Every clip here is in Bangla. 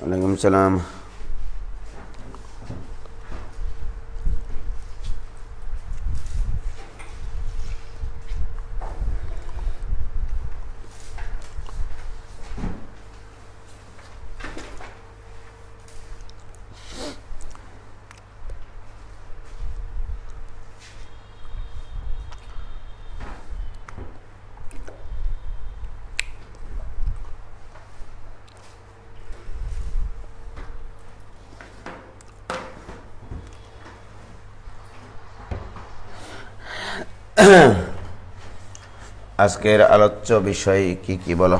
ওয়ালাইকুম সালাম। আজকের আলোচ্য বিষয় কি কি বলো?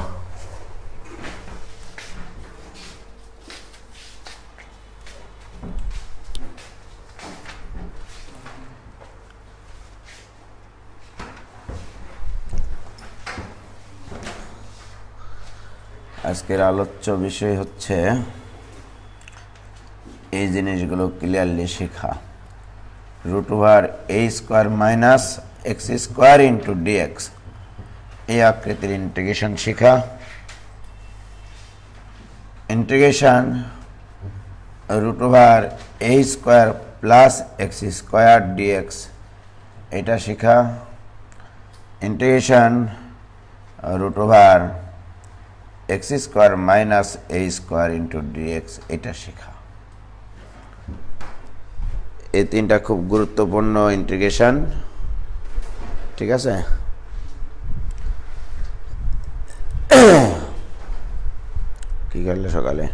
আজকের আলোচ্য বিষয় হচ্ছে এই জিনিসগুলো ক্লিয়ারলি শেখা। √a² - x² ইন্টু dx, এই আকৃতির ইন্টিগ্রেশন শেখা। ইন্টিগ্রেশন √a² + x² dx, এটা শেখা। Integration √x² - a² into dx, এটা শেখা। এই তিনটা খুব গুরুত্বপূর্ণ ইন্টিগ্রেশন, ঠিক আছে? কি করলে সকালে?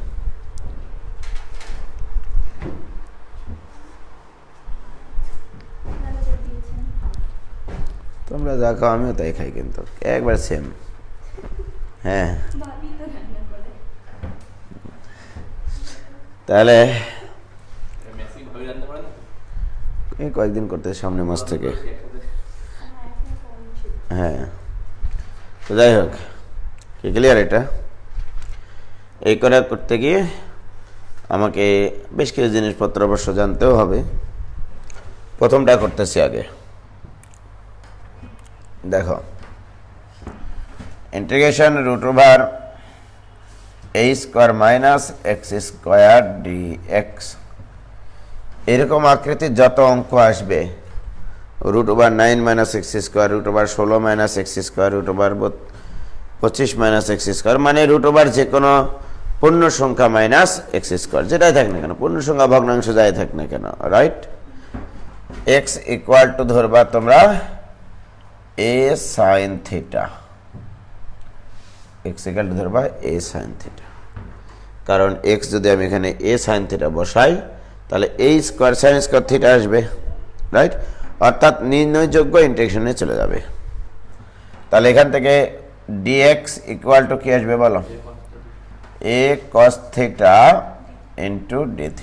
তোমরা যা খাও আমিও তাই খাই, কিন্তু একবার সেম। হ্যাঁ, তাহলে এই কয়েকদিন করতে সামনে মাস থেকে। হ্যাঁ, তো যাই হোক, কি ক্লিয়ার? এটা এই করে করতে গিয়ে আমাকে বেশ কিছু জিনিসপত্র অবশ্য জানতেও হবে। প্রথমটা করতেছি আগে। দেখো, ইন্টিগ্রেশন √a² - x² dx, এরকম আকৃতির যত অঙ্ক আসবে, √9 - x², √16 - x², √25 - x², মানে √ যে কোনো পূর্ণ সংখ্যা মাইনাস x², যেটাই থাক না কেন, পূর্ণ সংখ্যা ভগ্নাংশ যাই থাক না কেন, রাইট? x = ধরবা তোমরা a sin θ, x = ধরবা a sin θ, কারণ x যদি আমি এখানে a sin θ বসাই তাহলে a² sin² θ আসবে, রাইট? অর্থাৎ নির্ণয়যোগ্য ইন্টিগ্রেশনে চলে যাবে। তাহলে এখান থেকে dx = কি আসবে বলো? a cos θ into dθ।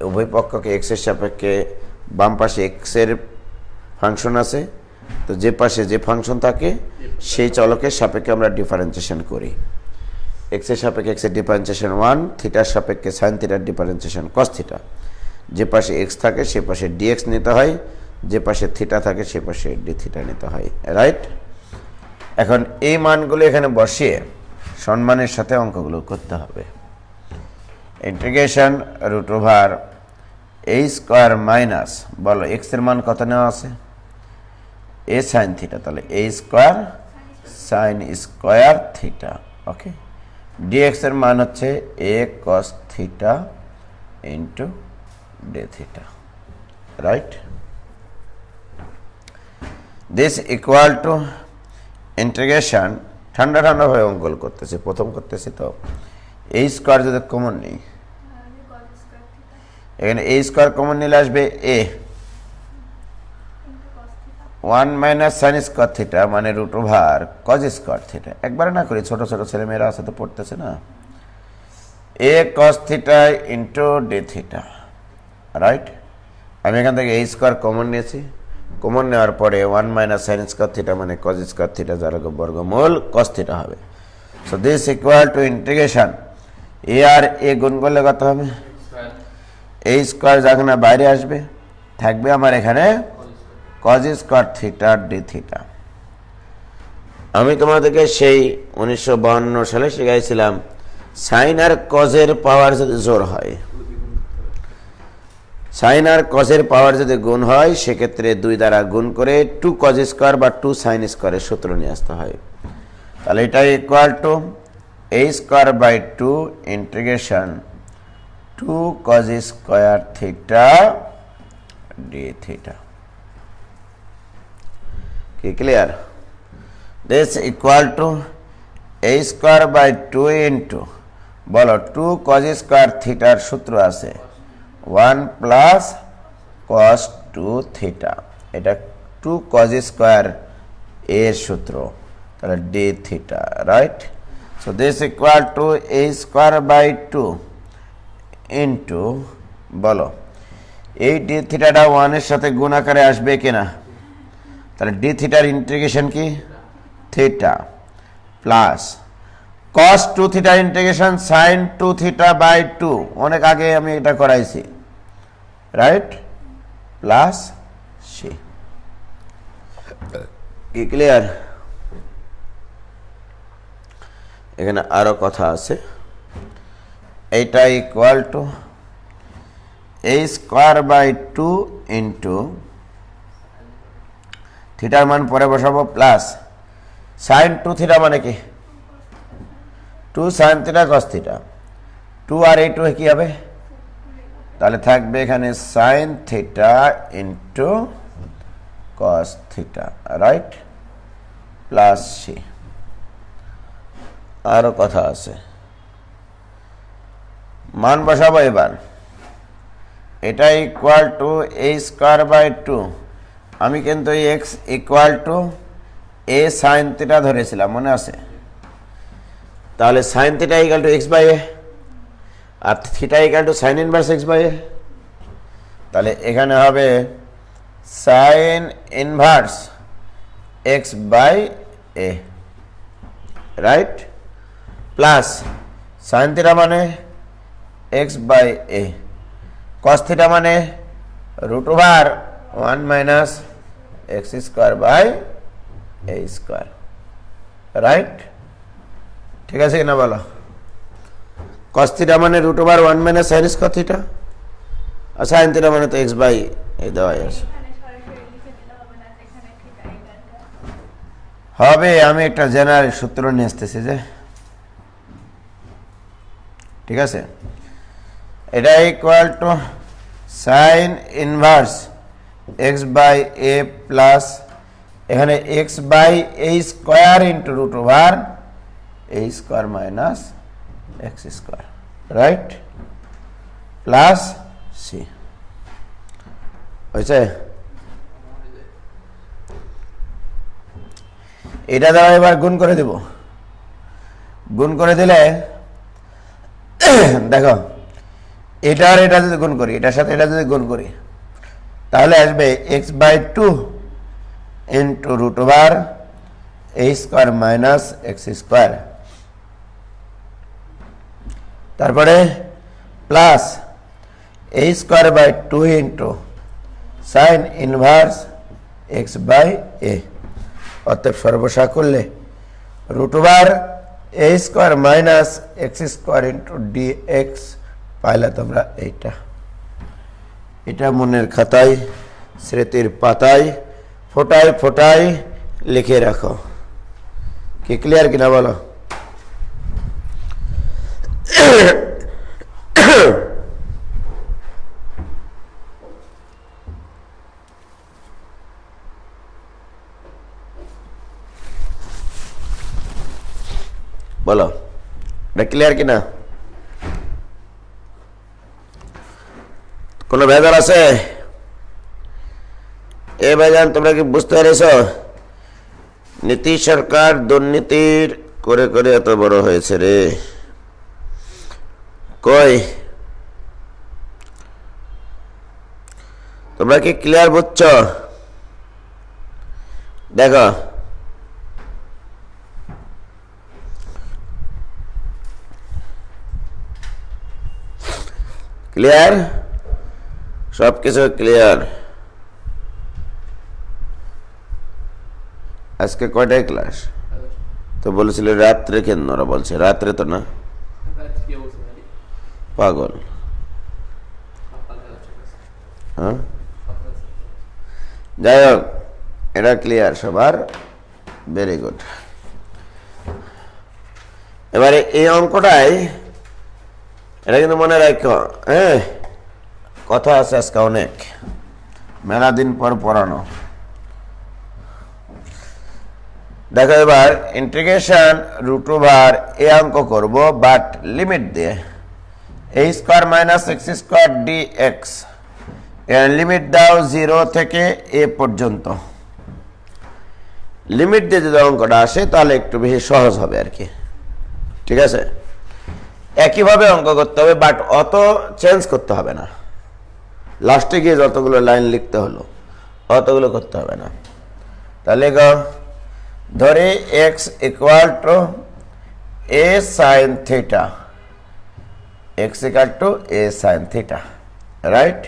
উভয় পক্ষকে x এর সাপেক্ষে, বাম পাশে x এর ফাংশন আছে, তো যে পাশে যে ফাংশন থাকে সেই চলকের সাপেক্ষে আমরা ডিফারেন্সিয়েশন করি। x এর সাপেক্ষে x এর ডিফারেন্সিয়েশন 1, থিটার সাপেক্ষে sin θ ডিফারেন্সিয়েশন cos θ। যে পাশে x থাকে সে পাশে dx নিতে হয়, যে পাশে থিটা থাকে সে পাশে dθ নিতে হয়, রাইট? এখন এই মানগুলো এখানে বসিয়ে সম্মানের সাথে অঙ্কগুলো করতে হবে। ইন্টিগ্রেশন √a² - বলো x এর মান কত নেওয়া আছে? a sin θ, তাহলে a² sin² θ, ওকে? dx এর মান হচ্ছে a cos θ into dθ, right? This equal to integration, ঠান্ডা ঠান্ডা হয়ে অঙ্ক করতেছি, প্রথম করতেছি, তো a² যদি কমন নেই, এখানে a² কমন নিলে আসবে a 1 - sin² θ, মানে √cos² θ। একবারে না করি, ছোট ছোট ছেলেমেয়েরা আছে তো, পড়তেছে না। a cos θ into dθ, right? আমি এখান থেকে a² কমন নিয়েছি। কমন নেওয়ার পরে 1 - sin² θ মানে cos² θ, যার বর্গমূল cos θ হবে। So this equal to integration a আর a গুণ করলে কত হবে? a² যখন বাইরে আসবে থাকবে আমার এখানে cos² θ dθ। আমি তোমাদেরকে সেই 1952 সালে শিখাইছিলাম সাইন আর কজের পাওয়ার যদি জোর হয়, সাইন আর কজের পাওয়ার যদি গুণ হয়, সেক্ষেত্রে 2 দ্বারা গুণ করে 2 কজ স্কোয়ার বা 2 সাইন স্কোয়ারের সূত্র নিয়ে আসতে হয়। তাহলে এটা equal to a square by 2 integration 2 cos square theta D theta. কি clear? This equal to a square by 2 into, বলো 2 কজ স্কোয়ার থিটার সূত্র আছে 1 প্লাস কস 2 থিটা, এটা 2 কজ স্কোয়ার এর সূত্র, তাহলে D theta, right? So this equal to a square by 2 into, বলো এই ডি থিটাটা 1 এর সাথে গুণ আকারে আসবে কিনা? তাহলে ডি থিটার ইন্টিগ্রেশন কি? Theta plus cos 2 theta integration sin 2 theta by 2, অনেক আগে আমি এটা করাইছি, রাইট? Plus C. কি ক্লিয়ার? এখানে আরো কথা আছে। এইটা equal to a square by 2 into, থিটার মান পরে বসাবো, প্লাস sin 2 থিটা মানে কি? 2 sin থিটা cos থিটা, 2 আর এই 2 কি হবে? তাহলে থাকবে এখানে sin theta into cos theta, right? Plus C. আরো কথা আছে, মান বসাবো এবার। এটা equal to a square by 2, আমি কিন্তু x equal to a sin theta ধরেছিলাম, মনে আছে? তাহলে sin theta equal to x by a আর theta equal to sin inverse x by a, তাহলে এখানে হবে sin inverse x by a, রাইট? প্লাস sin থিটা মানে x by a, cos theta মানে root over 1 minus x square by a square, right? ঠিক আছে কিনা বলো? cos থিটা মানে root over 1 minus sin square theta, আর sin থিটা মানে তো x বাই a দেওয়াই আছে। হবে, আমি একটা জেনারেল সূত্র নিয়ে আসতেছি যে, ঠিক আছে? এটা equal to sine inverse X by A plus এখানে X by A square into root over A square minus X square, right? Plus C. হয়েছে? এটা দ্বারা এবার গুণ করে দেব। গুণ করে দিলে দেখো, এটা আর এটা যদি গুণ করি, এটার সাথে এটা যদি গুণ করি, তাহলে আসবে X by 2 into root over A square minus X square, তারপরে plus A square by 2 into sine inverse X by A, অতএব সর্বসা করলে রুট ওভার এ square minus X square into D X পাইলে তোমরা এইটা। এটা মনের খাতায়, স্মৃতির পাতায় ফোটায় ফোটায় লিখে রাখো। কি ক্লিয়ার কিনা বলো? বলো, এটা ক্লিয়ার কিনা? কোনো ভেজাল আছে? এ ভাইজান, তোমরা কি বুঝতে পেরেছ? নীতিশ সরকার দুর্নীতির করে করে এত বড় হয়েছে রে। কই তোমরা কি ক্লিয়ার বুঝছ? দেখো, ক্লিয়ার, সবকিছু ক্লিয়ার। আজকে কয়টায় ক্লাস? তো বলেছিল রাত্রে, কেন ওরা বলছে রাত্রে? তো না, পাগল। হ্যাঁ, যাই হোক, এটা ক্লিয়ার সবার, ভেরি গুড। এবারে এই অঙ্কটাই, এটা কিন্তু মনে রাখো, হ্যাঁ, কথা আছে আজকে অনেক, মেলা দিন পর পড়ানো। দেখো এবার ইন্টিগ্রেশন রুট ওভার এ অঙ্ক করব, বাট লিমিট দিয়ে A square minus X square D X, এর লিমিট দাও 0 থেকে এ পর্যন্ত। লিমিট দিয়ে যদি অঙ্কটা আসে তাহলে একটু বেশি সহজ হবে আর কি, ঠিক আছে? একইভাবে অঙ্ক করতে হবে, বাট অত চেঞ্জ করতে হবে না। লাস্টে গিয়ে যতগুলো লাইন লিখতে হলো অতগুলো করতে হবে না। তাহলে ধরে x equal to A sine theta, x equal to A sine theta, right?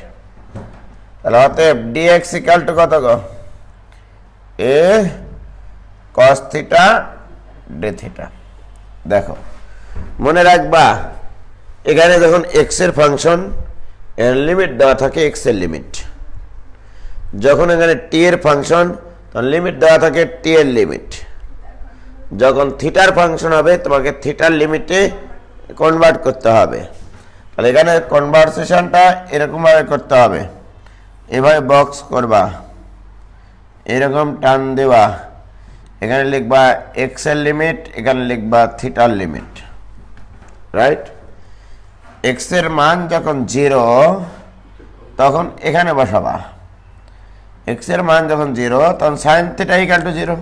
তাহলে অতএব ডিএক্স ইকুয়াল টু কত গো? এ কস থিটা ডি থিটা। দেখো মনে রাখবা, এখানে যখন এক্স এর ফাংশন, এর লিমিট দেওয়া থাকে এক্স এর লিমিট। যখন এখানে টি এর ফাংশন, তখন লিমিট দেওয়া থাকে টি এর লিমিট। যখন থিটার ফাংশন হবে, তোমাকে থিটার লিমিটে কনভার্ট করতে হবে। তাহলে এখানে কনভার্সেশনটা এরকমভাবে করতে হবে, এভাবে বক্স করবা, এরকম টান দেওয়া, এখানে লিখবা এক্স এর লিমিট, এখানে লিখবা থিটার লিমিট, রাইট? এক্স এর মান যখন 0 তখন এখানে বসাবা, এক্স এর মান যখন 0 তখন sine theta equal two 0।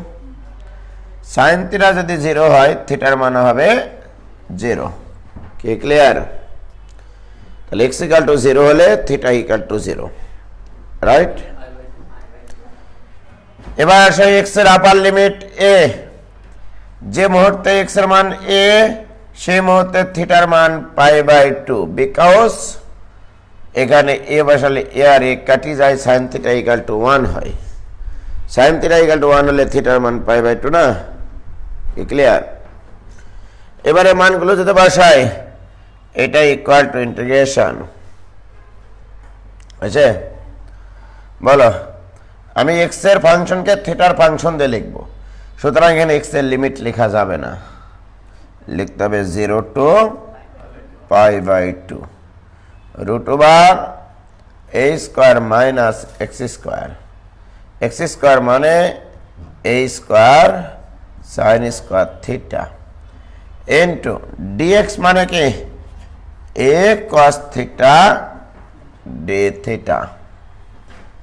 Sine theta যদি 0 হয়, থিটার মান হবে 0। কি ক্লিয়ার? তাহলে এক্স ইকুয়াল টু 0 হলে থিটা ইকুয়াল টু 0, রাইট? এবার আসে এক্স এর আপার লিমিট এ। যে মুহূর্তে এক্স এর মান এ, সেই মুহূর্তে থিটার মান π/2, বিকজ এখানে এ বসালে এ আর এ কাটি যায়, সাইন থিটা ইকুয়াল টু 1 হয়। সাইন থিটা ইকুয়াল টু 1 হলে থিটার মান π/2 না? কি ক্লিয়ার? এবারে মানগুলো যদি বসাই, এটা ইকুয়াল টু ইন্টিগ্রেশন, আছে? বলো, আমি এক্স এর ফাংশনকে থিটার ফাংশন দিয়ে লিখব, সুতরাং এখানে এক্স এর লিমিট লেখা যাবে না, লিখতে হবে 0 to π/2 root over A square minus X square. X square মানে A square sine square theta into DX মানে কি? A cos theta D theta.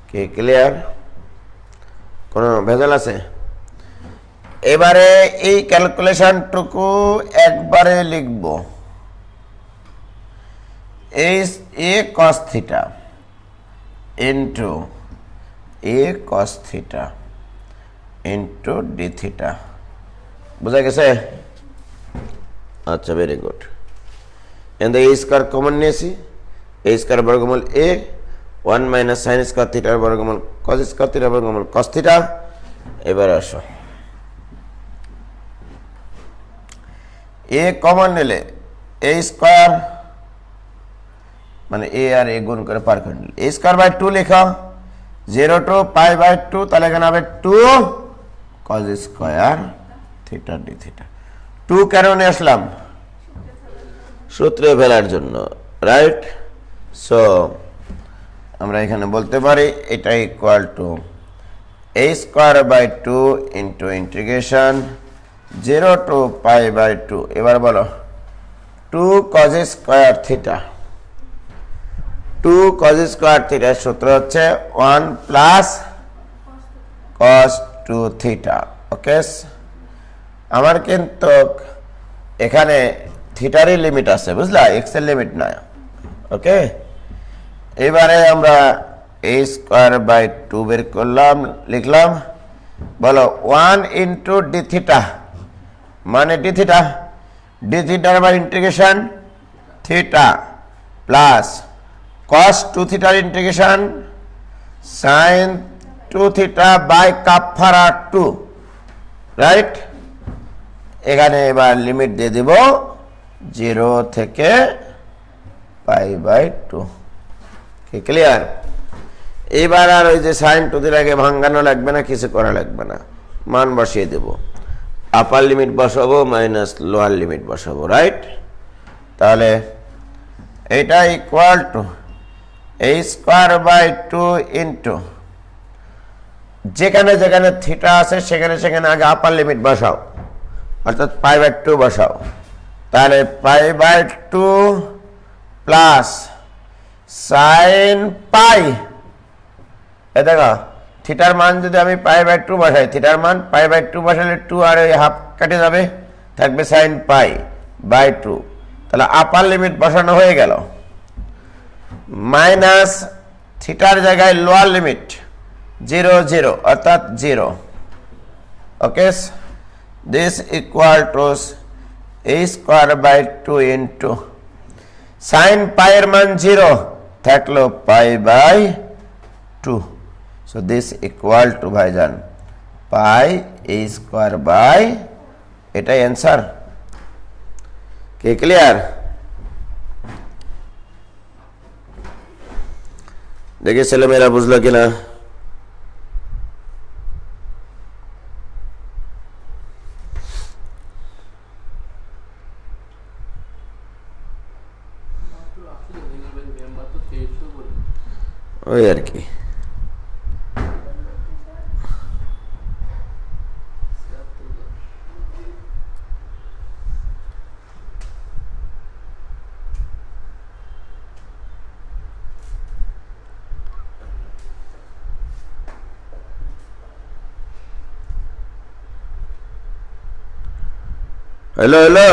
কি ক্লিয়ার? কোনো ভেজাল আছে? এবারে এই ক্যালকুলেশনটুকু একবারে লিখব, A cos theta into A cos theta into D theta. বোঝা গেছে? আচ্ছা, ভেরি গুড। এখানে এ স্কোয়ার কমন নিয়েছি, এ স্কোয়ার বর্গমূল এ, 1 মাইনাস সাইন স্কোয়ার থিটার বর্গমূল কস স্কোয়ার থিটার বর্গমূল কস থিটা। এবার আসো, এ কমন নিলে এ স্কোয়ার মানে এ আর এ গুণ করে পার করে নিলে এ স্কোয়ার বাই 2 লেখা, 0 টু π/2, তাহলে এখানে হবে 2 cos square theta D theta. 2 কেন নিয়ে আসলাম? সূত্রে ফেলার জন্য, রাইট? সো আমরা এখানে বলতে পারি এটা equal to A square by 2 into integration 0 to π/2। এবার বলো 2 cos square theta, 2 cos square থিটার সূত্র হচ্ছে 1 প্লাস কস 2 থিটা। ওকে, আমার কিন্তু এখানে থিটারই লিমিট আছে, বুঝলা? এক্স এর লিমিট নয়। ওকে, এবারে আমরা এ স্কোয়ার বাই 2 বের করলাম, লিখলাম। বলো 1 ইন্টু ডি থিটা মানে ডি থিটা, ডি থিটার by integration theta plus cos 2 থিটার ইন্টিগ্রেশন sin 2 থিটা বাই কাফারা 2, রাইট? এখানে এবার লিমিট দিয়ে দিব 0 থেকে π/2। কি ক্লিয়ার? এবার আর ওই যে sin টু দির আগে ভাঙানো লাগবে না, কিছু করা লাগবে না, মান বসিয়ে দেব। আপার লিমিট বসাবো মাইনাস লোয়ার লিমিট বসাবো, রাইট? তাহলে এটা ইকুয়াল টু a²/2 ইন্টু যেখানে যেখানে থিটা আছে সেখানে সেখানে আগে আপার লিমিট বসাও, অর্থাৎ π/2 বসাও। তাহলে π/2 প্লাস sin π। এ দেখো থিটার মান যদি আমি π/2 বসাই, থিটার মান π/2 বসালে 2 আর ওই হাফ কেটে যাবে, থাকবে sin π/2। তাহলে আপার লিমিট বসানো হয়ে গেল, মাইনাস থিটার জায়গায় লোয়ার লিমিট 0 0 অর্থাৎ 0। Okay, this equal to a² into sin π এর মান 0 থাকলো π/2। সো দিস ইকুয়াল টু ভাইজান π² এটাই অ্যান্সার। কি ক্লিয়ার? দেখি ছেলেমেয়েরা বুঝলো কিনা। ওই আর কি। হ্যালো হ্যালো,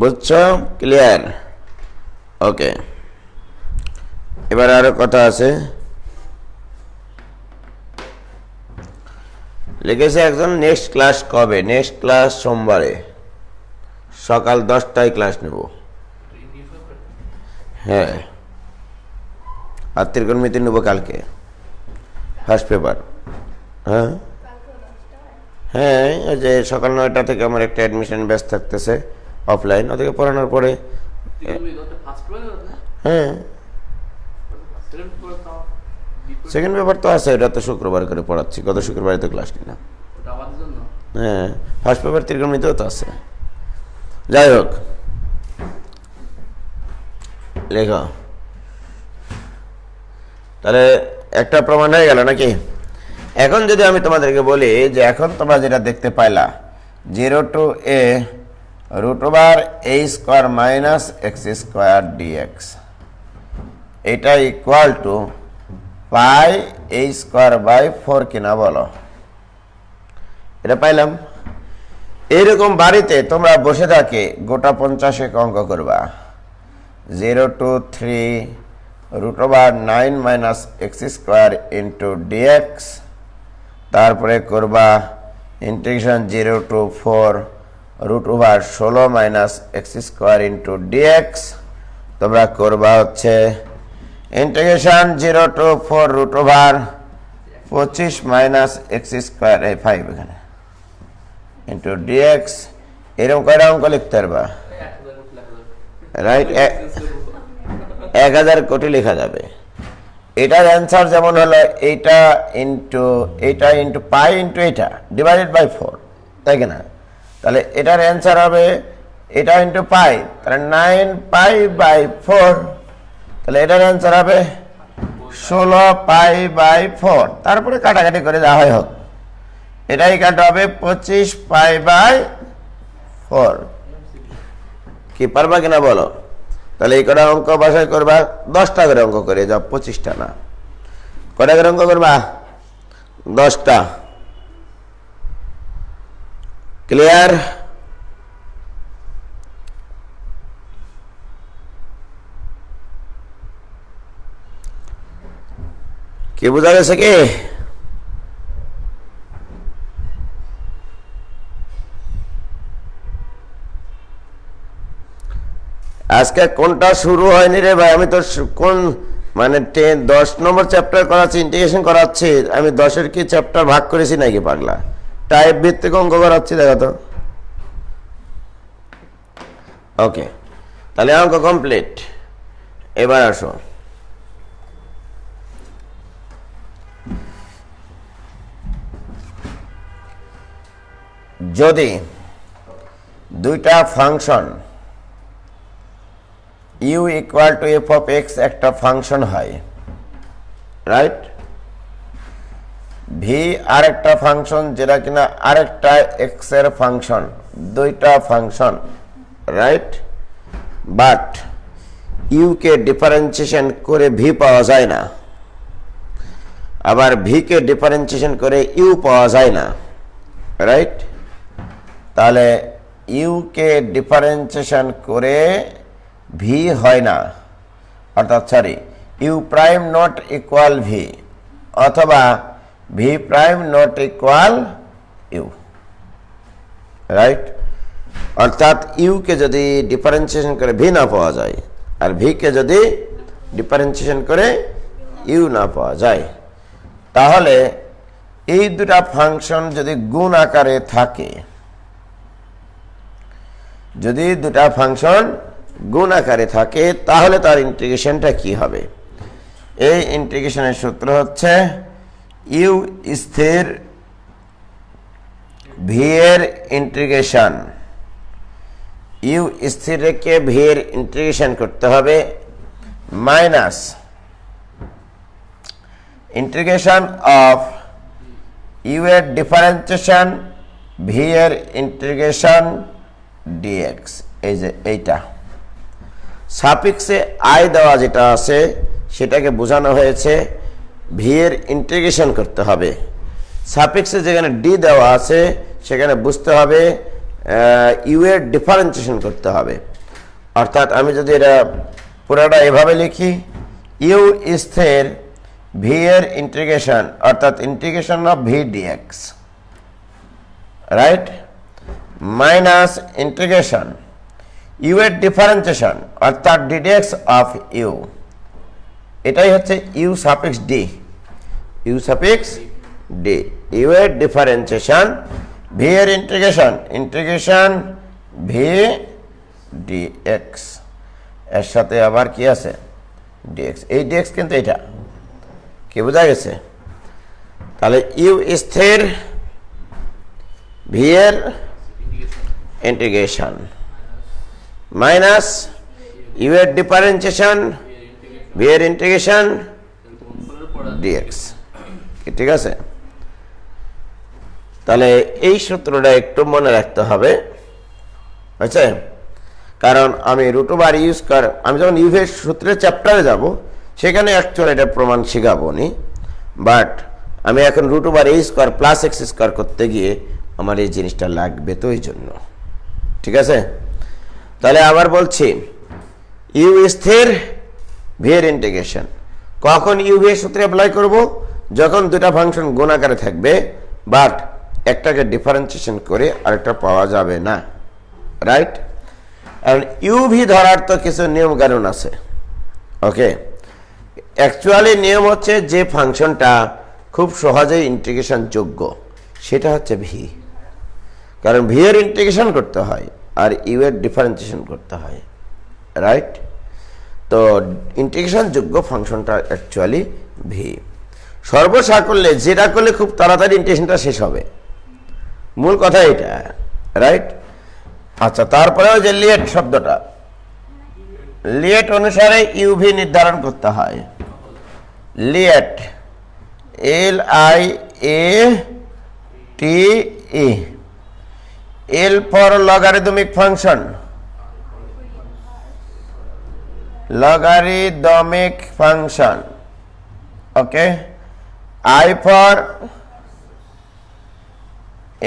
বুঝছো? ক্লিয়ার? ওকে, এবার আরো কথা আছে। লিখেছে একজন নেক্সট ক্লাস কবে? নেক্সট ক্লাস সোমবারে সকাল 10টায় ক্লাস নেব। হ্যাঁ, আর ত্রিকোণমিতি নেব কালকে, ফার্স্ট পেপার। হ্যাঁ হ্যাঁ, ওই যে সকাল 9টা থেকে আমার একটা অ্যাডমিশন ব্যাচ থাকতেছে অফলাইন, ওদেরকে পড়ানোর পরে। হ্যাঁ, সেকেন্ড পেপার তো আছে, এটা তো শুক্রবার করে পড়াচ্ছি, গত শুক্রবারে তো ক্লাস নিলাম। হ্যাঁ, ফার্স্ট পেপার ত্রিকোণমিতিও তো আছে। যাই হোক, লেখো। তাহলে একটা প্রমাণ হয়ে গেল নাকি? এখন যদি আমি তোমাদেরকে বলি যে এখন তোমরা যেটা দেখতে পাইলা 0 to a √a² minus x² dx, এটা ইকুয়াল টু πa²/4 কিনা বলো? এটা পাইলাম। এইরকম বাড়িতে তোমরা বসে থাকে গোটা 50 অঙ্ক করবা। 0 to 3 √9 minus x² into dx, তারপরে করবা integration 0 to 4 √16 minus x² into dx, তোমরা করবা হচ্ছে ইন্টিগ্রেশন 0 to 4 √25 মাইনাস x² 5 এখানে ইন্টু dx। এরকম কয়টা অঙ্ক লিখতে পারবা? রাইট, 1000 কোটি লেখা যাবে। এটার অ্যান্সার যেমন হলো এইটা ইন্টু পাই ইন্টু এটা ডিভাইডেড বাই 4, তাই কিনা? তাহলে এটার অ্যান্সার হবে এটা ইন্টু পাই, তাহলে 9π/4। তাহলে এটার অ্যান্সার হবে 16π/4। তারপরে কাটাকাটি করে যা হয় হোক, এটাই কাটা হবে 25π/4। কি পারবা কিনা বলো? তাহলে এই কটা অঙ্ক বাসায় করবা, 10টা করে অঙ্ক করে যাও, 25টা না। কটা করে অঙ্ক করবা? 10টা। ক্লিয়ার? কি বোঝা গেছে কি? আজকে কোনটা শুরু হয়নি রে ভাই? আমি তো কোন মানে 10 নম্বর চ্যাপ্টার করাচ্ছি, ইন্টিগ্রেশন করাচ্ছি। আমি 10-এর কি চ্যাপ্টার ভাগ করেছি নাকি পাগলা? টাইপ ভিত্তিক অঙ্ক করাচ্ছি, দেখো তো। ওকে, তাহলে অঙ্ক কমপ্লিট। এবার আসো, যদি দুইটা function u equal to F of X একটা ফাংশন হয়, রাইট? ভি আরেকটা ফাংশন, যেটা কিনা আরেকটা এক্স এর ফাংশন, দুইটা ফাংশন, রাইট? বাট ইউ কে ডিফারেন্সিয়েশন করে ভি পাওয়া যায় না, আবার ভি কে ডিফারেন্সিয়েশন করে ইউ পাওয়া যায় না, রাইট? তাহলে ইউ কে ডিফারেন্সিয়েশন করে ভি হয় না, অর্থাৎ sorry, U prime not equal V, অথবা V prime not equal U, right? অর্থাৎ ইউ কে যদি ডিফারেন্সিয়েশন করে ভি না পাওয়া যায়, আর ভি কে যদি ডিফারেন্সিয়েশন করে ইউ না পাওয়া যায়, তাহলে এই দুটা ফাংশন যদি গুণ আকারে থাকে, যদি দুটা ফাংশন গুণ আকারে থাকে, তাহলে তার ইন্টিগ্রেশনটা কি হবে? এই ইন্টিগ্রেশনের সূত্র হচ্ছে ইউ স্থির ভি এর ইন্টিগ্রেশন, ইউ স্থির রেখে ভি এর ইন্টিগ্রেশন করতে হবে, মাইনাস ইন্টিগ্রেশন অফ ইউ এর ডিফারেন্সিয়েশন ভি এর ইন্টিগ্রেশন ডিএক্স। এই যে এইটা সাফিক্সে আই দেওয়া যেটা আছে, সেটাকে বোঝানো হয়েছে ভি এর ইন্টিগ্রেশন করতে হবে। সাফিক্সে যেখানে ডি দেওয়া আছে, সেখানে বুঝতে হবে ইউ এর ডিফারেন্সিয়েশন করতে হবে। অর্থাৎ আমি যদি এটা পুরোটা এভাবে লিখি, ইউ স্থির ভি এর ইন্টিগ্রেশন, অর্থাৎ integration of V DX, right? Minus integration U এর ডিফারেন্সিয়েশন, অর্থাৎ ডিডিএক্স অফ ইউ, এটাই হচ্ছে U suffix D, U suffix D, U এর ডিফারেন্সিয়েশন ভি এর ইন্টিগ্রেশন, ইন্টিগ্রেশন ভি ডিএক্স, এর সাথে আবার কি আছে? ডিএক্স। এই ডিএক্স কিন্তু এটা কি বোঝা গেছে? তাহলে ইউ স্থির ভি এর ইন্টিগ্রেশন মাইনাস ইউ এর ডিফারেন্সিয়েশন ভি এর ইন্টিগ্রেশন ডিএক্স, ঠিক আছে? তাহলে এই সূত্রটা একটু মনে রাখতে হবে, আচ্ছা? কারণ আমি রুট ওভার ইউ স্কয়ার, আমি যখন ইউ এর সূত্রের চ্যাপ্টারে যাব, সেখানে অ্যাকচুয়ালি এটা প্রমাণ শেখাবো নি, বাট আমি এখন রুট ওভার এ স্কয়ার প্লাস এক্স স্কয়ার করতে গিয়ে আমার এই জিনিসটা লাগবে, তো এই জন্য, ঠিক আছে? তাহলে আবার বলছি, ইউ স্থির ভি এর ইন্টিগ্রেশন কখন ইউ ভি এর সূত্রে অ্যাপ্লাই করব? যখন দুটা ফাংশন গুণ আকারে থাকবে, বাট একটাকে ডিফারেন্সিয়েশন করে আরেকটা পাওয়া যাবে না, রাইট? এখন ইউ ভি ধরার তো কিছু নিয়ম কানুন আছে, ওকে? অ্যাকচুয়ালি নিয়ম হচ্ছে যে ফাংশনটা খুব সহজেই ইন্টিগ্রেশন যোগ্য, সেটা হচ্ছে ভি, কারণ ভি এর ইন্টিগ্রেশন করতে হয় আর ইউ এর ডিফারেন্সিয়েশন করতে হয়, রাইট? তো ইন্টিগ্রেশন যোগ্য ফাংশনটা অ্যাকচুয়ালি ভি। সর্বসাকল্যে যেটা করলে খুব তাড়াতাড়ি ইন্টিগ্রেশনটা শেষ হবে, মূল কথা এটা, রাইট? আচ্ছা, তারপরেও যে লিয়েট শব্দটা, লিয়েট অনুসারে ইউভি নির্ধারণ করতে হয়। LIATE, L I A T E, L for logarithmic function, logarithmic function, okay? I for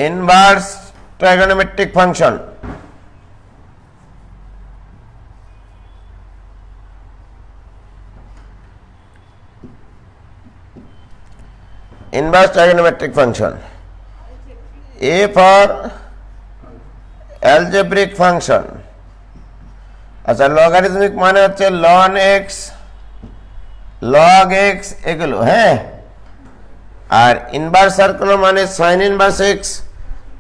inverse trigonometric function, inverse trigonometric function, A for algebraic function. আচ্ছা, লগারিদমিক মানে হচ্ছে লন এক্স, লগ এক্স এগুলো, হ্যাঁ। আর ইনভার্স সার্কুলার মানে sine inverse X,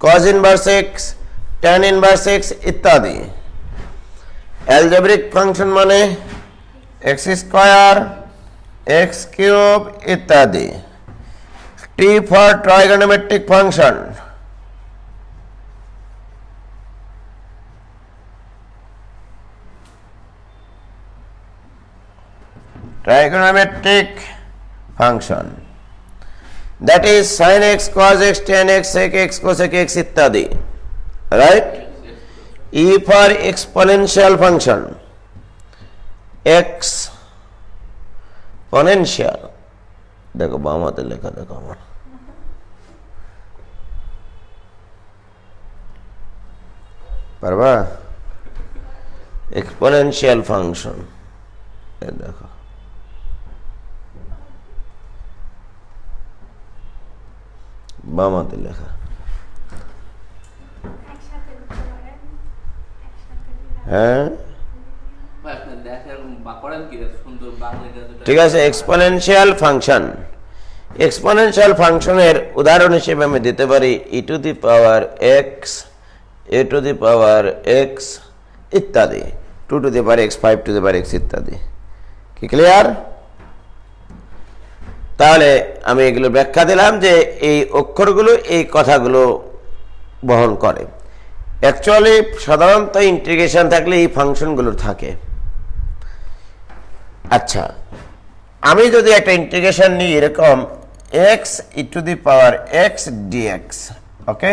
cos inverse X, tan inverse X ইত্যাদি। অ্যালজেব্রিক ফাংশন মানে এক্স স্কোয়ার, এক্স কিউব ইত্যাদি। T for trigonometric function, trigonometric function, that is sin x, cos x, tan x, sec x, cosec x ইত্যাদি, right? E for exponential function, exponential, দেখো বামাতে লেখা দেখো আমার, পারবা? exponential function, দেখো বামাতে লেখা, হ্যাঁ ঠিক আছে। এক্সপোনেনশিয়াল ফাংশন, এক্সপোনেনশিয়াল ফাংশনের উদাহরণ হিসেবে আমি দিতে পারি E to the power X, A to the power X ইত্যাদি, 2 to the power X, 5 to the power X ইত্যাদি। কি ক্লিয়ার? তাহলে আমি এগুলো ব্যাখ্যা দিলাম যে এই অক্ষরগুলো এই কথাগুলো বহন করে। অ্যাকচুয়ালি সাধারণত ইন্টিগ্রেশন থাকলে এই ফাংশনগুলো থাকে। আচ্ছা, আমি যদি একটা ইন্টিগ্রেশন নিই এরকম X E to the power X DX, okay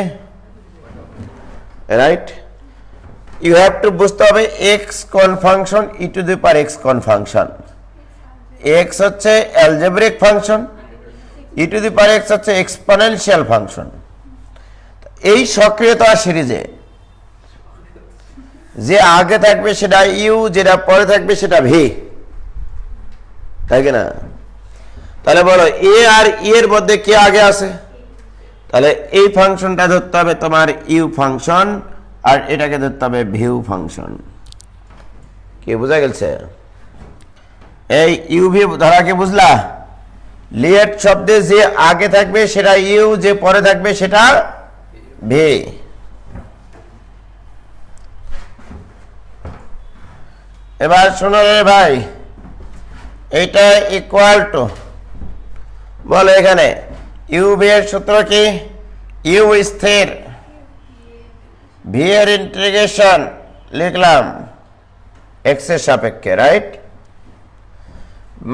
right, you have to বুঝতে হবে এক্স কোন function, E to the power X কোন ফাংশন। এক্স হচ্ছে algebraic function, E to the power X হচ্ছে এক্সপোনেনশিয়াল ফাংশন। এই সক্রিয়তা সিরিজে যে আগে থাকবে সেটা ইউ, যেটা পরে থাকবে সেটা ভি, তাই কিনা? তাহলে বলো এ আর ই এর মধ্যে কে আগে আছে? তাহলে এই ফাংশনটা ধরতে হবে তোমার ইউ ফাংশন, আর এটাকে ধরতে হবে ভিউ ফাংশন। কি বোঝা গেছে? এই ইউ ভি ধরা কি বুঝলা? লিয়েট শব্দে যে আগে থাকবে সেটা ইউ, যে পরে থাকবে সেটা ভি। এবার শোনো রে ভাই, এইটা ইকুয়াল টু, বলো এখানে ইউ ভি এর সূত্র কি? ইউ স্থির, ভি এর ইন্টিগ্রেশন লিখলাম এক্স এর সাপেক্ষে, right,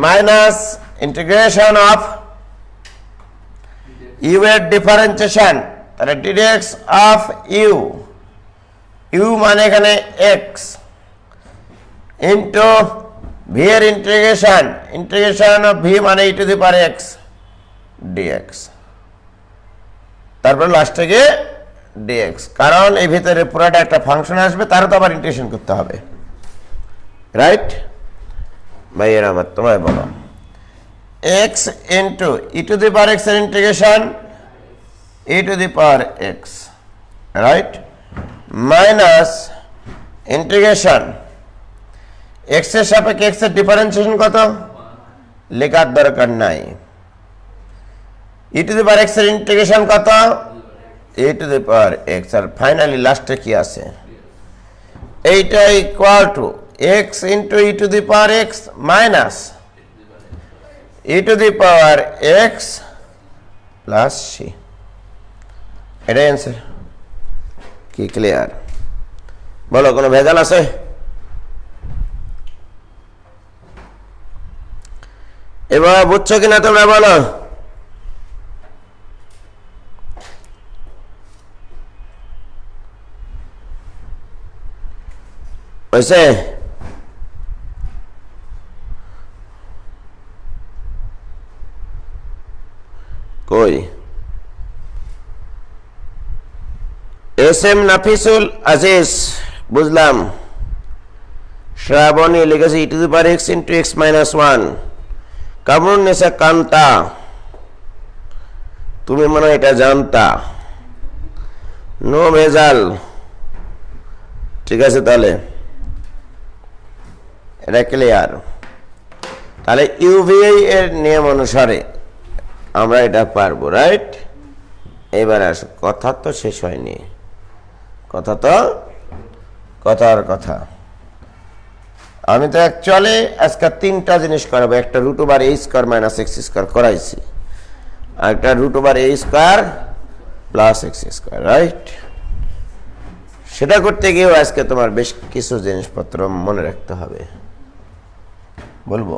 minus integration of you এর ডিফারেন্সিয়েশন, তাহলে ডিডেক্স অফ ইউ, ইউ মানে এখানে এক্স, ইন্টু ভি এর ইন্টিগ্রেশন, ইন্টিগ্রেশন অফ ভি মানে E to the power X DX, তারপর লাস্টে গিয়ে ডিএক্স, কারণ এই ভিতরে পুরোটা একটা ফাংশন আসবে, তারও তো আবার ইন্টিগ্রেশন করতে হবে, রাইট? ভাইয়ের আমার তোমায় বলো, X into E to the power X এর integration E to the power X, right, minus integration X এর সাপেক্ষে এক্স এর ডিফারেন্সিয়েশন কত লেখার দরকার নাই, E to the power X এর ইন্টিগ্রেশন কত E to the power X, আর ফাইনালি লাস্টে কি আছে? এইটা equal to X into E to the power X minus E to the power X plus C. এটাই অ্যান্সার। কি ক্লিয়ার? বলো কোনো ভেজাল আছে? এবার বুঝছো কিনা তোমরা বলো? হয়েছে? কই এস এম নাফিসুল আজিজ, বুঝলাম। শ্রাবণী লিখেছে E to the power X into X minus one. Kamrun Nesa Kanta তুমি মনে হয় এটা জানতা, নো ভেজাল। ঠিক আছে, তাহলে এটা ক্লিয়ার। তাহলে ইউভিএ এর নিয়ম অনুসারে আমরা এটা পারবো, রাইট? এবার আসো, কথা তো শেষ হয়নি, কথার কথা। আমি তো অ্যাকচুয়ালি আজকে 3টা জিনিস করাবো। একটা রুট ওভার এ স্কোয়ার মাইনাস এক্স স্কোয়ার করাইছি, আর একটা রুট ওভার এ square plus x square, right? সেটা করতে গিয়েও আজকে তোমার বেশ কিছু জিনিসপত্র মনে রাখতে হবে। বলবো,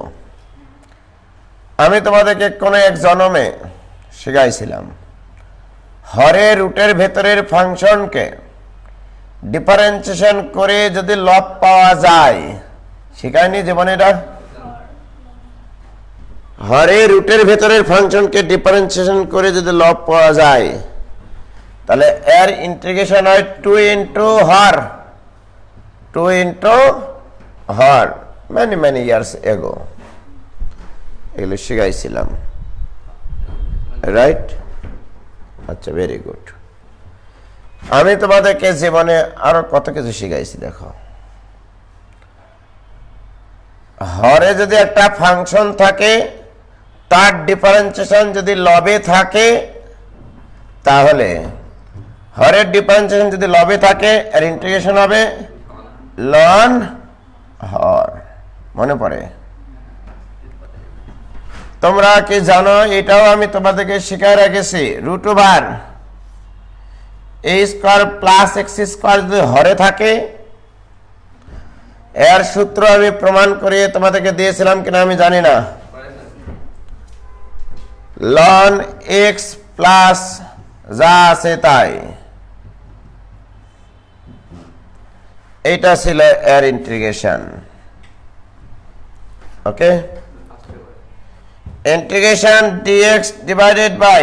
আমি তোমাদেরকে কোনো এক জন্মে শিখাইছিলাম হরে রুটের ভেতরের ফাংশনকে ডিফারেন্সিয়েশন করে যদি লব পাওয়া যায়। শিখায়নি জীবনে এটা? হরে রুটের ভেতরের ফাংশনকে ডিফারেন্সিয়েশন করে যদি লব পাওয়া যায়, তাহলে এর ইন্টিগ্রেশন হয় 2 ইন্টু হর many years ago। এগুলো শিখাইছিলাম, রাইট? আচ্ছা, ভেরি গুড। আমি তোমাদেরকে জীবনে আরো কত কিছু শিখাইছি। দেখো, হরে যদি একটা ফাংশন থাকে, তার ডিফারেন্সিয়েশন যদি লবে থাকে, তাহলে হরের ডিফারেন্সিয়েশন যদি লবে থাকে এর ইন্টিগ্রেশন হবে লন হর। মনে পড়ে? তোমরা কি জানো, এটাও আমি তোমাদেরকে শিখায় রেখেছি, রুট ওভার এ স্কোয়ার প্লাস এক্স স্কোয়ার যদি হরে থাকে, এর সূত্র আমি প্রমাণ করে তোমাদেরকে দিয়েছিলাম কিনা আমি জানি না। লন এক্স প্লাস যা আছে তাই, এইটা ছিল এর integration. Okay, integration DX divided by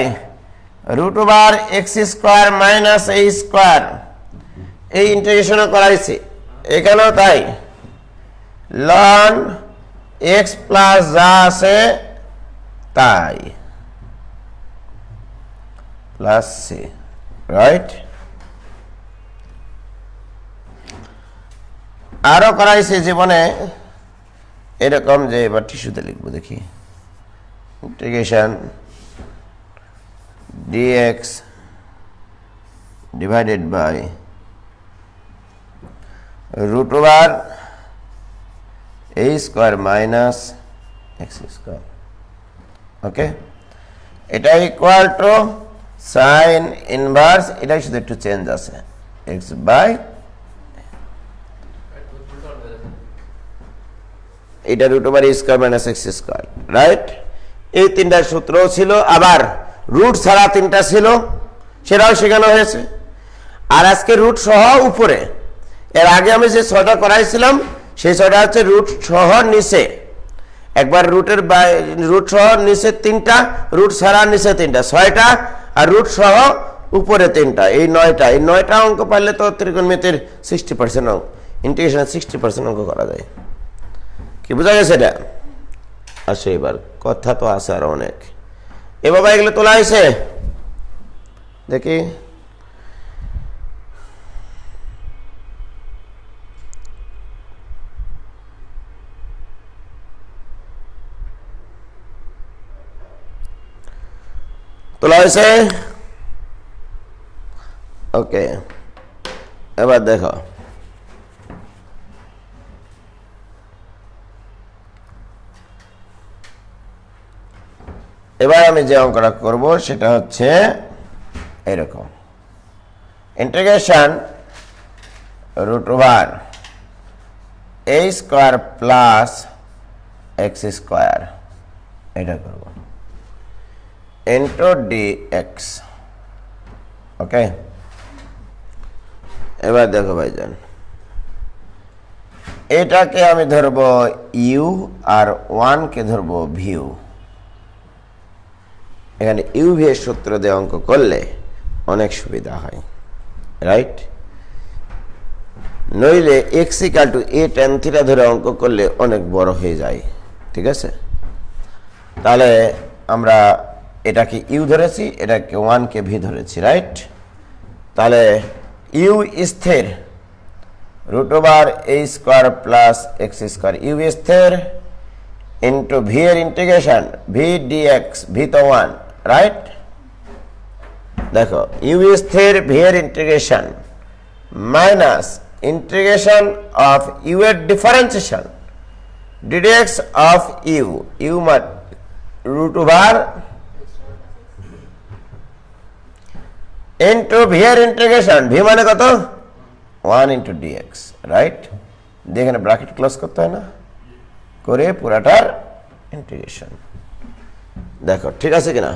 root over x square minus A square, এই ইন্টিগ্রেশনও করাইছি এখানেও তাই। লন এক্স প্লাস যা আছে তাই প্লাস সি, রাইট? আরো করাইছি জীবনে এরকম, যে এবার টিস্যুতে লিখবো, দেখি। Integration DX divided by root over A square minus X square. Okay, এটা ইকুয়াল টু সাইন ইনভার্স, এটাই শুধু একটু চেঞ্জ আছে, এক্স বাই, এটা রুট ওভার এ square minus X square, right? এই 3টা সূত্র ছিল, আবার রুট ছাড়া 3টা ছিল, সেটাও শেখানো হয়েছে। আর আজকে রুট সহ উপরে, এর আগে আমি যে 6টা করাইছিলাম সেই 6টা হচ্ছে রুট সহ নিচে। একবার রুট সহ নিচে 3টা, রুট ছাড়া নিচে 3টা, 6টা, আর রুট সহ উপরে 3টা, এই 9টা। এই 9টা অঙ্ক পারলে তো ত্রিকোণমিতির 60% অঙ্ক, ইন্টিগ্রেশনের 60% অঙ্ক করা যায়। কি বোঝা গেছে এটা? আসে, এবার কথা তো আছে আর অনেক। এ বাবা, এগুলো তোলা হয়েছে দেখি। তোলা হয়েছে? ওকে, এবার দেখো, এবার আমি যে অঙ্কটা করব সেটা হচ্ছে এরকম, ইন্টিগ্রেশন রুট ওভার এ স্কোয়ার প্লাস এক্স স্কোয়ার, এটা করব ইন্টু ডিএক্স। ওকে, এবার দেখো ভাইজান, এটাকে আমি ধরবো ইউ আর 1কে ধরবো ভিউ। এখানে ইউভি এর সূত্র দিয়ে অঙ্ক করলে অনেক সুবিধা হয়, রাইট? নইলে x equal to A tan theta ধরে অঙ্ক করলে অনেক বড় হয়ে যায়। ঠিক আছে, তাহলে আমরা এটাকে ইউ ধরেছি, এটাকে 1কে ভি ধরেছি, রাইট? তাহলে ইউ স্থির √a² plus x square, u স্থির ইন্টু ভি এর ইন্টিগ্রেশন ভি ডিএক্স, ভি তো 1, রাইট? দেখো ইউ স্থির ভি এর integration minus integration of you এর differentiation d d x of you, u √, into V এর ইন্টিগ্রেশন, ভি মানে কত 1 ইন্টু ডিএক্স, রাইট? দিয়ে এখানে ব্র্যাকেট ক্লোজ করতে হয় না, করে পুরাটার ইন্টিগ্রেশন। দেখো ঠিক আছে কিনা?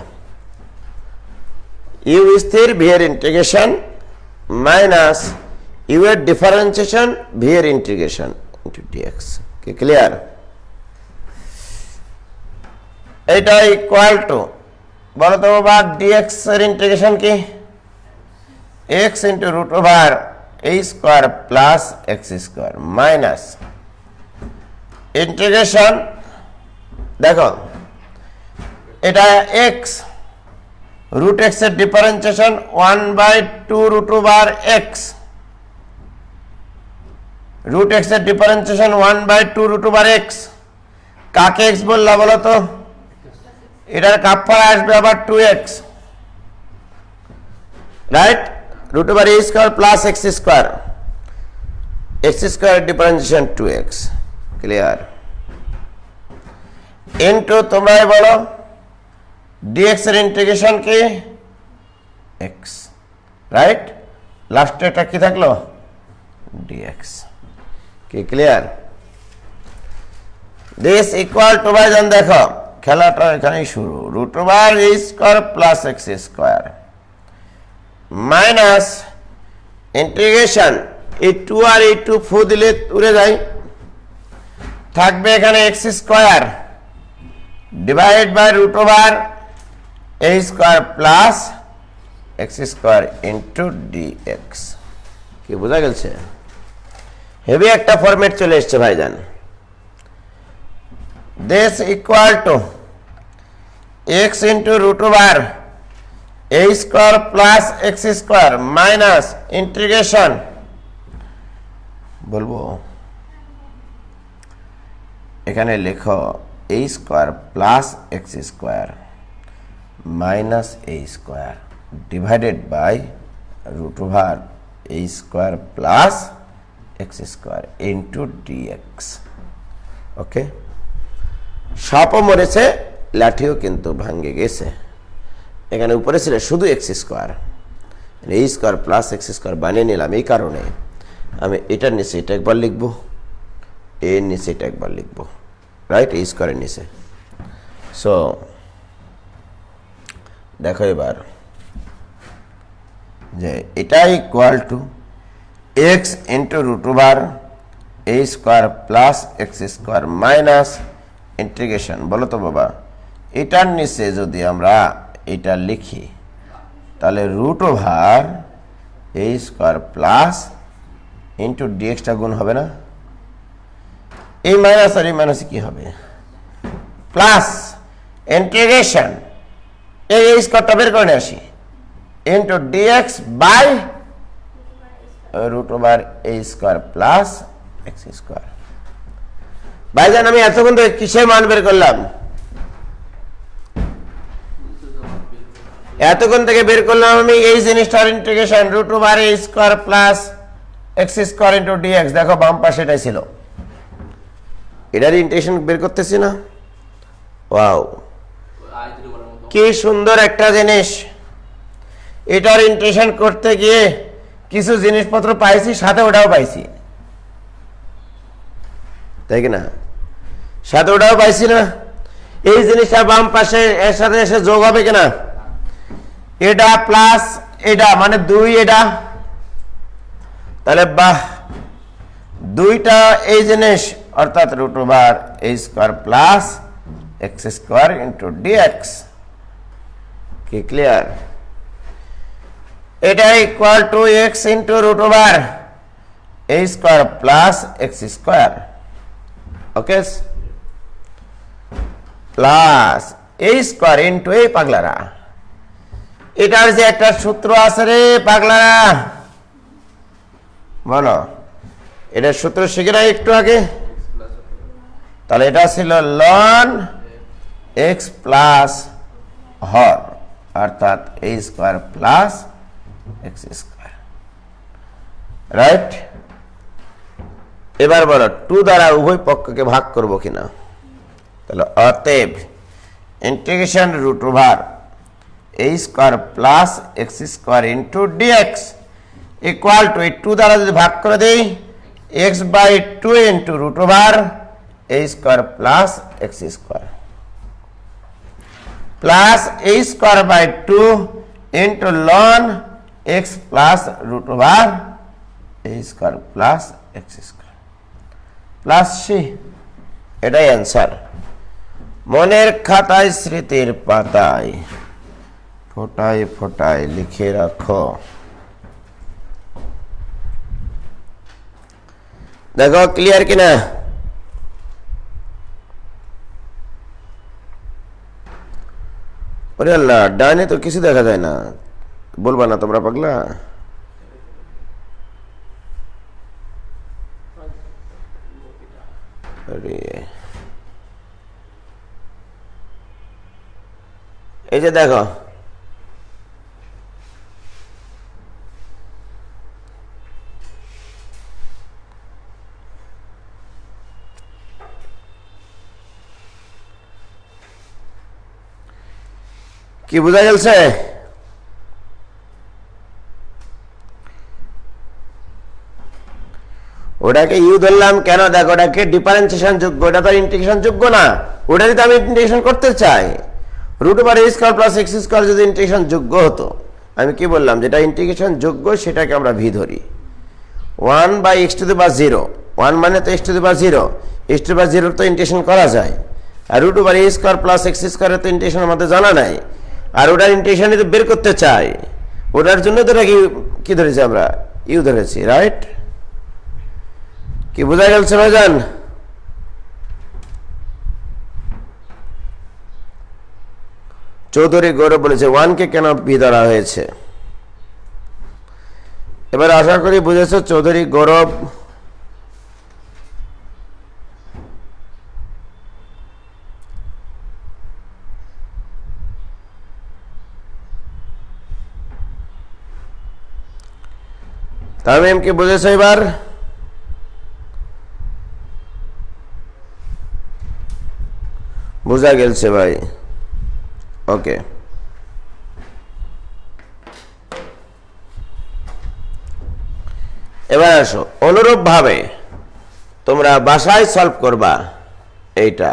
ইউ স্থির ভি এর ইন্টিগ্রেশন মাইনাস ইউ এর ডিফারেন্সিয়েশন ভি এর ইন্টিগ্রেশন ইন্টু ডিএক্স। কি ক্লিয়ার? এটা ইকুয়াল টু, বলো তো বাবা, ডিএক্স এর ইন্টিগ্রেশন কি? x into √a² plus x² minus integration, দেখো এটা x, √x এর ডিফারেন্সিয়েশন 1/2√x, √x এর ডিফারেন্সিয়েশন 1/2√x। কাকে x বললা বলো তো? এটার কাপড় আসবে আবার 2x, right? √a² plus x² x² differentiation 2x, clear? Into তোমরাই বলো dx এর ইন্টিগ্রেশন কি? x, right? লাস্টে এটা কি থাকলো? dx। কি ক্লিয়ার? দিস ইকুয়াল টু, ভাইজান দেখো খেলাটা এখানেই শুরু, √a² plus x² minus integration, এই 2 আর এই 2 ফু দিলে উড়ে যায়, থাকবে এখানে x² divide by √a² plus x² into dx. কি বোঝা গেছে? হেভি একটা ফরম্যাট চলে এসছে ভাইজান। This equal to x into √a² plus x² minus integration, বলবো এখানে লেখো a² plus x² minus a² divided by √a² plus x² into d x. Okay, সাপও মরেছে, লাঠিও কিন্তু ভাঙ্গে গেছে। এখানে উপরে ছিল শুধু x² a² প্লাস x² বানিয়ে নিলাম, এই কারণে আমি এটার নিচে এটা একবার লিখবো, এর নিচে এটা একবার লিখবো, রাইট? a² এর নিচে। সো দেখো এবার যে এটা equal to x into √a² plus x² minus integration, বলো তো বাবা এটার নিচে যদি আমরা এটা লিখি তাহলে √a² প্লাস ইন্টু ডিএক্সটা গুণ হবে না? এই মাইনাস আর এই মাইনাসে কি হবে? প্লাস ইন্টিগ্রেশন, এই স্কোয়ারটা বের করে আসি, into dx by √a² plus x²। ভাইজান আমি এতক্ষণ ধরে কিসের মান বের করলাম? এতক্ষণ থেকে বের করলাম আমি এই জিনিসটার integration √a² plus x² into dx. দেখো বাম পাশে এটাই ছিল, এটার ইন্টিগ্রেশন বের করতেছি না? ওয়াও, কি সুন্দর একটা জিনিস! এটার ইন্টিগ্রেশন করতে গিয়ে কিছু জিনিসপত্র পাইছি, সাথে ওটাও পাইছি, তাই কি না? সাথে ওটাও পাইছি না? এই জিনিসটা বাম পাশে এর সাথে এসে যোগ হবে কিনা? এটা প্লাস এটা মানে 2, এটা তাহলে বাহ, দুইটা এই জিনিস অর্থাৎ √a² plus x² into dx. কি ক্লিয়ার? এটা equal to x into √a² plus x², okay, plus A square into এই পাগলারা, এটার যে একটা সূত্র আছে রে পাগলারা, বলো এটার সূত্র শিখে না একটু আগে। তাহলে এটা ছিল লন এক্স প্লাস হর, অর্থাৎ a square plus x square, right. এবার বলো 2 দ্বারা উভয় পক্ষকে ভাগ করব কিনা। তাহলে অতএব integration root over A square plus x square into DX equal to এই 2 দ্বারা যদি ভাগ করে দেই X by 2 into root over A square plus x square plus A square by 2 into ln x plus root over A square plus x square plus C. এটাই অ্যান্সার। মনের খাতায় স্মৃতির পাতায় ফোটায় ফোটায় লিখে রাখো। দেখো ক্লিয়ার কিনা। ওরে আল্লাহ, ডানে তো কিছু দেখা যায় না, বলবা না তোমরা পাগলা? এই যে দেখো কি বোঝা গেছে? ওটাকে ইউ ধরলাম কেন? দেখো ওটাকে ডিফারেন্সিয়েশন যোগ্য, ওটা তো ইন্টিগ্রেশন যোগ্য না। ওটা যদি আমি ইন্টিগ্রেশন করতে চাই, রুট ওভার এ স্কোয়ার প্লাস এক্স স্কোয়ার যদি ইন্টিগ্রেশন যোগ্য হতো, আমি কি বললাম, যেটা ইন্টিগ্রেশন যোগ্য সেটাকে আমরা ভি ধরি। 1 by x to the power 0, 1 মানে তো x to the power 0, x to the power 0 তো ইন্টিগ্রেশন করা যায়। আর রুট ওভার এ স্কোয়ার প্লাস এক্স স্কোয়ারের তো ইন্টিগ্রেশন আমাদের জানা নাই, আর ওটার ইন্টিগ্রেশন যদি বের করতে চাই, ওটার জন্য তো কি ধরেছি আমরা, ইউ ধরেছি, রাইট? কি বোঝা গেছে ভাইজান? চৌধুরী গৌরব বলেছে 1 কে কেন বি ধরা হয়েছে। এবার আশা করি বুঝেছ চৌধুরী গৌরব। তামিম কি বুঝেছ এবার? বুঝা গেছে ভাই, ওকে। এবার আসো, অনুরূপ ভাবে তোমরা বাসায় সলভ করবা এইটা,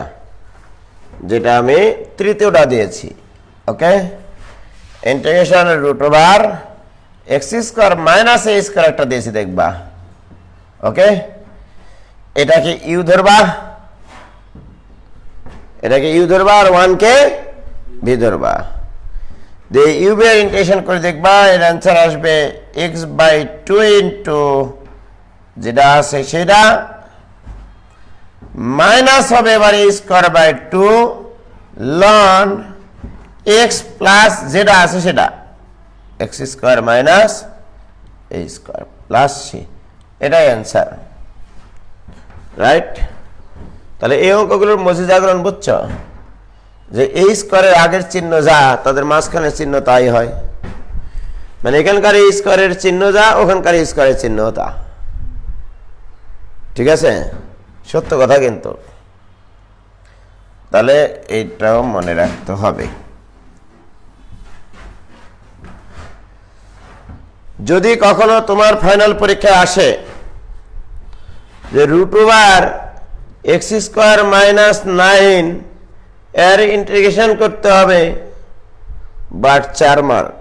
যেটা আমি তৃতীয়টা দিয়েছি, okay. Integration root over x square minus এ স্কোয়ার একটা দিয়েছি দেখবা, ওকে। এটাকে ইউ ধরবা, এটাকে ইউ ধরবা, আর 1 কে ভি ধরবা। দিয়ে ইউ বি এর ইন্টিগ্রেশন করে দেখবা, এর অ্যান্সার আসবে এক্স বাই 2 ইন্টু যেটা আছে সেটা মাইনাস হবে এবার a square by 2 ln x plus যেটা আছে সেটা এক্স স্কোয়ার মাইনাস এ স্কোয়ার প্লাস সি। এটাই অ্যান্সার, রাইট? তাহলে এই অঙ্কগুলোর মজিদাগ্রহণ বুঝছো, যে এই স্কোয়ারের আগের চিহ্ন যা, তাদের মাঝখানের চিহ্ন তাই হয়। মানে এখানকার এই স্কোয়ারের চিহ্ন যা, ওখানকার এই স্কোয়ারের চিহ্ন তা। ঠিক আছে, সত্য কথা কিন্তু। তাহলে এইটাও মনে রাখতে হবে। যদি কখনো তোমার ফাইনাল পরীক্ষায় আসে যে root over x square minus 9 এর ইন্টিগ্রেশন করতে হবে বাট 4 মার্ক,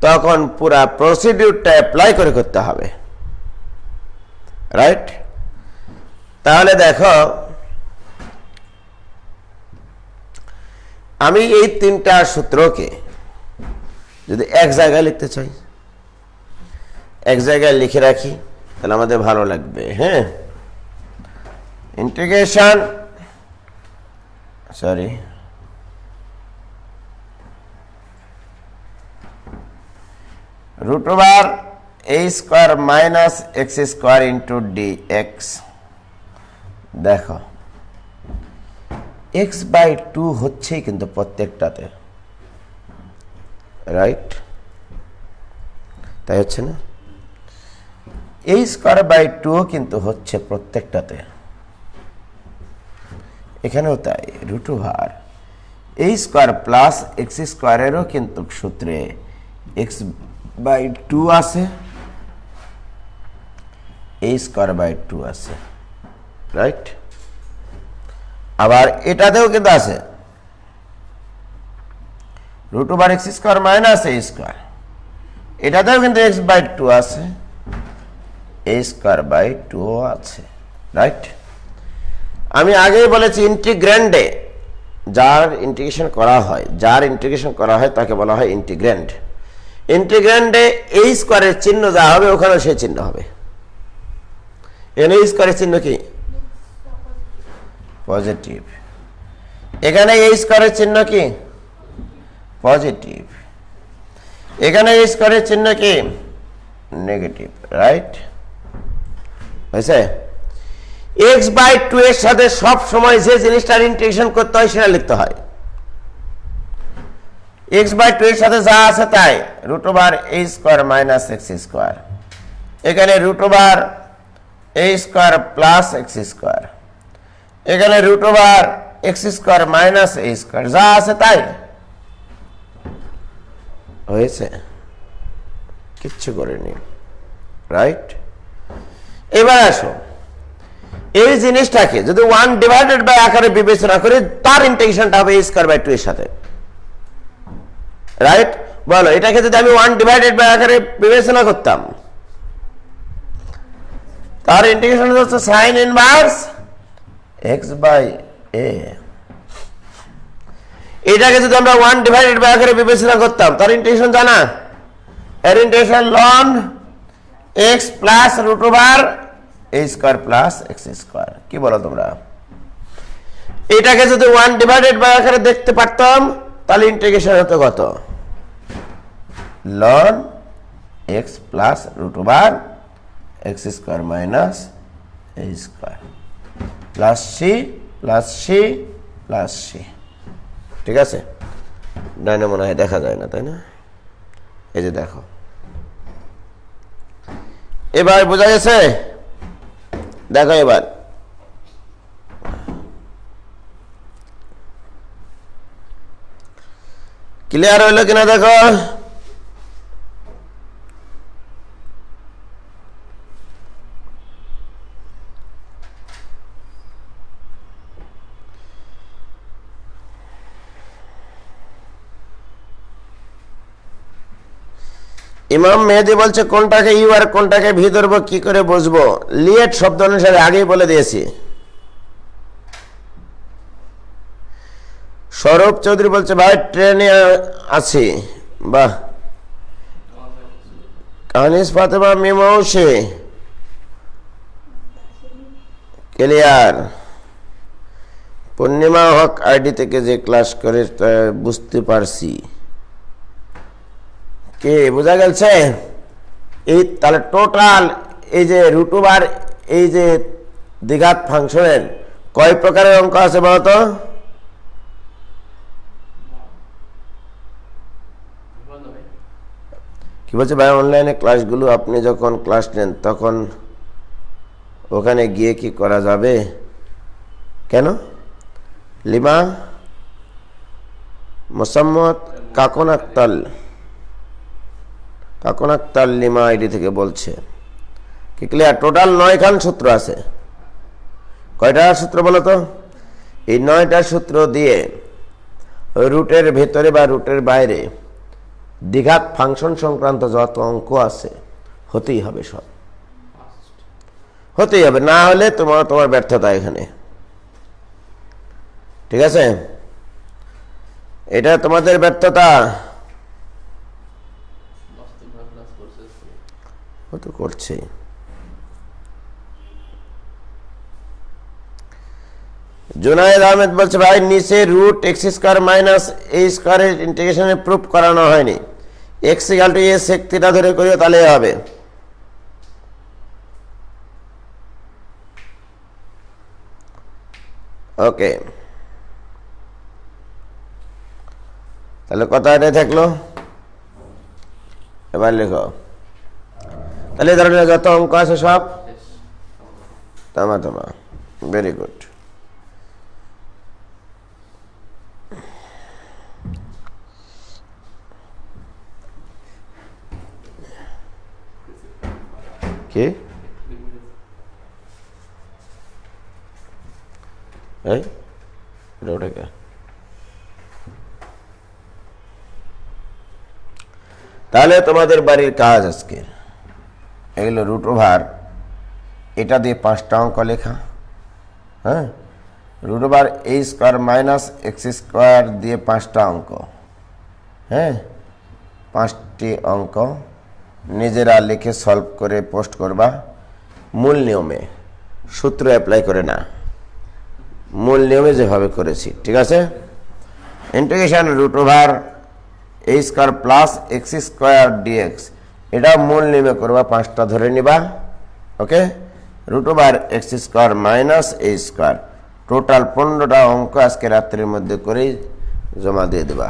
তখন পুরা প্রসিডিউরটা অ্যাপ্লাই করে করতে হবে, রাইট? তাহলে দেখো, আমি এই 3টা সূত্রকে যদি এক জায়গায় লিখতে চাই, এক জায়গায় লিখে রাখি, তাহলে আমাদের ভালো লাগবে। হ্যাঁ, integration sorry, √a² minus x² into dx। দেখো x/2 হচ্ছেই কিন্তু প্রত্যেকটাতে, রাইট? তাই হচ্ছে না? a²/2 কিন্তু হচ্ছে প্রত্যেকটাতে, এখানেও তাই। √a² প্লাস x² এরও কিন্তু সূত্রে x/2 আছে, a²/2 আছে, রাইট? আবার এটাতেও কিন্তু আছে √x² মাইনাস a², এটাতেও কিন্তু x/2 আছে, a²/2 আছে, রাইট? আমি আগেই বলেছি ইন্টিগ্র্যান্ডে যার ইন্টিগ্রেশন করা হয় তাকে বলা হয় ইন্টিগ্র্যান্ড। ইন্টিগ্র্যান্ডে a² এর চিহ্ন যা হবে ওখানে সেই চিহ্ন হবে। এখানে a² এর চিহ্ন কি? পজিটিভ। এখানে a² এর চিহ্ন কি? পজিটিভ। এখানে a² এর চিহ্ন কি? Negative, right? হয়েছে? x/2 এর সাথে সব সময় যে জিনিসটার ইন্টিগ্রেশন করতে হয় সেটা লিখতে হয়। x/2 এর সাথে যা আছে তাই, √a² মাইনাস x², এখানে √a² প্লাস x², এখানে √x² মাইনাস a², যা আছে তাই হয়েছে, কিচ্ছু করেনি, রাইট? এবার আসো, এই জিনিসটাকে যদি 1/2 আকারে বিবেচনা করে তার ইন্টিগ্রেশনটা হবে a²/2 এর সাথে, রাইট? বলো, এটাকে যদি আমি 1/2 আকারে বিবেচনা করতাম তার ইন্টিগ্রেশন হচ্ছে sin ইনভার্স x/a। এটাকে যদি আমরা 1/2 আকারে বিবেচনা করতাম তার ইন্টিগ্রেশন জানা, এর integration ln x plus √a² plus x²। কি বলো তোমরা? এটাকে যদি 1/2 আকারে দেখতে পারতাম তাহলে ইন্টিগ্রেশন হতো কত? ln x plus √x² minus a² plus C plus C plus C. ঠিক আছে? ডাইনে মনে হয় দেখা যায় না, তাই না? এই যে দেখো, এবার বোঝা গেছে? দেখো এবার ক্লিয়ার হইলো কিনা দেখো। ইমাম মেহেদি বলছে কোনটাকে ইউ আর কোনটাকে ভি ধরবো কি করে বুঝবো? লিয়েট শব্দ অনুসারে আগেই বলে দিয়েছি। সৌরভ চৌধুরী বলছে ভাই ট্রেনে আছি। বাহ। কানিস ফাতেমা মিমৌসে ক্লিয়ার। পূর্ণিমা হক আইডি থেকে যে ক্লাস করে বুঝতে পারছি। কে বোঝা গেছে? এই তাহলে টোটাল এই যে √, এই যে দ্বিঘাত ফাংশনের কয় প্রকারের অঙ্ক আছে বলতো? কি বলছে ভাই? অনলাইনে ক্লাসগুলো আপনি যখন ক্লাস নেন তখন ওখানে গিয়ে কি করা যাবে? কেন? লিমা মোসাম্মদ কাকন আক্তার লিমা আইডি থেকে বলছে। কি ক্লিয়ার? টোটাল 9 খান সূত্র আছে। কয়টা সূত্র বলো তো? এই 9টা সূত্র দিয়ে রুটের ভেতরে বা রুটের বাইরে দ্বিঘাত ফাংশন সংক্রান্ত যত অঙ্ক আছে হতেই হবে, সব হতেই হবে, না হলে তোমার ব্যর্থতা এখানে। ঠিক আছে? এটা তোমাদের ব্যর্থতা। ও তো করছে। জুনায়েদ আহমেদ বলছে ভাই নিচে root x square minus a স্কোয়ারের ইন্টিগ্রেশনে প্রুফ করানো হয়নি, x equal to a sec theta ধরে করিও তাহলে হবে। ওকে, তাহলে কথা এটাই থাকলো। এবার লেখো, তাহলে এই ধরনের যত অঙ্ক আছে সব তামা। Very good. কি এই ওটাকে তাহলে তোমাদের বাড়ির কাজ আজকে এগুলো রুট ওভার, এটা দিয়ে 5টা অঙ্ক লেখা। হ্যাঁ, রুট ওভার এ স্কোয়ার মাইনাস এক্স স্কোয়ার দিয়ে 5টা অঙ্ক। হ্যাঁ, 5টি অঙ্ক নিজেরা লিখে সলভ করে পোস্ট করবা, মূল নিয়মে, সূত্র অ্যাপ্লাই করে না, মূল নিয়মে যেভাবে করেছি। ঠিক আছে, ইন্টিগ্রেশন রুট ওভার এ square plus x square d x, এটা মূল নিয়মে করবা, 5টা ধরে নিবা। Okay, root over x square minus এ স্কোয়ার, টোটাল 15টা অঙ্ক আজকে রাত্রির মধ্যে করেই জমা দিয়ে দেবা।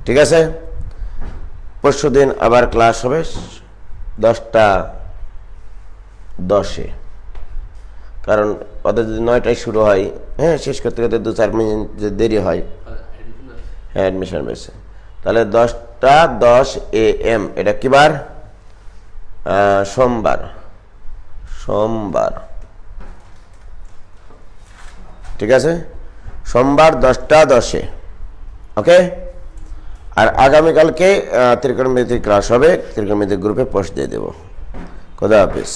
ঠিক আছে, পরশু দিন আবার ক্লাস হবে 10টা 10-এ, কারণ ওদের যদি 9টায় শুরু হয়, হ্যাঁ, শেষ করতে করতে 2-4 মিনিট যে দেরি হয়, হ্যাঁ, অ্যাডমিশন বেশি, তাহলে 10টা 10 AM। এটা কি বার? সোমবার। ঠিক আছে, সোমবার 10টা 10-এ। ওকে, আর আগামীকালকে ত্রিকোণমিতি ক্লাস হবে, ত্রিকোণমিতি গ্রুপে পোস্ট দিয়ে দেবো। খোদা হাফিজ।